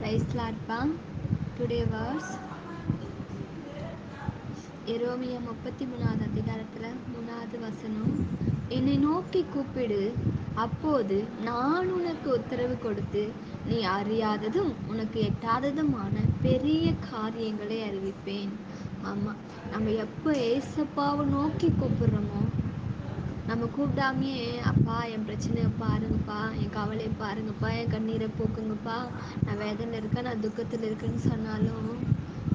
Praise Lord பா. Today verse எரோமியா 33வது அதிகாரத்தில் 3வது வசனம். என்னை நோக்கி கூப்பிடு, அப்போது நான் உனக்கு உத்தரவு கொடுத்து நீ அறியாததும் உனக்கு எட்டாததுமான பெரிய காரியங்களை அறிவிப்பேன். ஆமாம், நம்ம எப்போ ஏசப்பாவை நோக்கி கூப்பிடுறோமோ, நம்ம கூப்பிடாமையே அப்பா என் பிரச்சனையை பாருங்கப்பா, என் கவலையை பாருங்கப்பா, என் கண்ணீரை போக்குங்கப்பா, நான் வேதனை இருக்கேன், நான் துக்கத்தில் இருக்கேன்னு சொன்னாலும்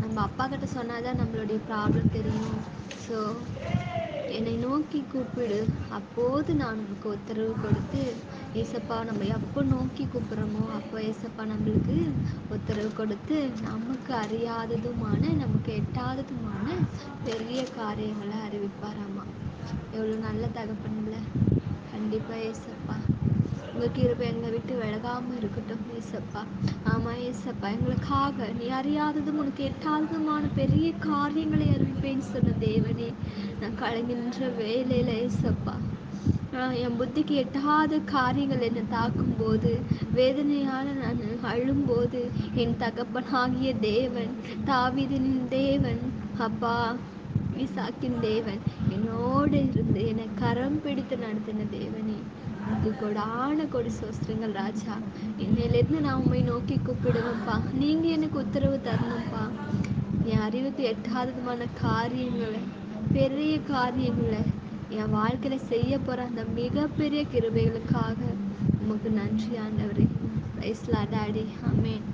நம்ம அப்பா கிட்ட சொன்னாதான் நம்மளுடைய ப்ராப்ளம் தெரியும். ஸோ என்னை நோக்கி கூப்பிடு, அப்போது நான் உனக்கு உத்தரவு கொடுத்து, ஏசப்பா நம்ம எப்போ நோக்கி கூப்பிட்றோமோ அப்போ ஏசப்பா நம்மளுக்கு உத்தரவு கொடுத்து நமக்கு அறியாததுமான நமக்கு எட்டாததுமான பெரிய காரியங்களை அறிவிப்பாராமா. எவ்வளோ நல்ல தகப்பன்ல. கண்டிப்பாக ஏசப்பா உங்கள் கிருபை எங்களை விட்டு விலகாமல் இருக்கட்டும் ஏசப்பா. ஆமாம் ஏசப்பா, எங்களுக்காக நீ அறியாததும் உனக்கு எட்டாததுமான பெரிய காரியங்களை அறிவிப்பேன்னு சொன்ன தேவனே, நான் கலங்கின்ற வேலையில் ஏசப்பா என் புத்திக்கு எட்டாத காரியங்கள் என்னை தாக்கும்போது, வேதனையால் நான் அழும்போது, என் தகப்பனாகிய தேவன், தாவீதின் தேவன், அப்பா ஈசாக்கின் தேவன் என்னோடு இருந்து என்னை கரம் பிடித்து நடத்தின தேவனே, உனக்கு கொடான கொடி சோஸ்திரங்கள் ராஜா. இன்னையிலேருந்து நான் உண்மை நோக்கி கூப்பிடுவேன்ப்பா. நீங்கள் எனக்கு உத்தரவு தரணும்ப்பா. என் அறிவுக்கு எட்டாததுமான காரியங்களை, பெரிய காரியங்களை என் வாழ்க்கையில் செய்ய போகிற அந்த மிகப்பெரிய கிருபைகளுக்காக உமக்கு நன்றி ஆண்டவரே. Praise Lord daddy. ஆமென்.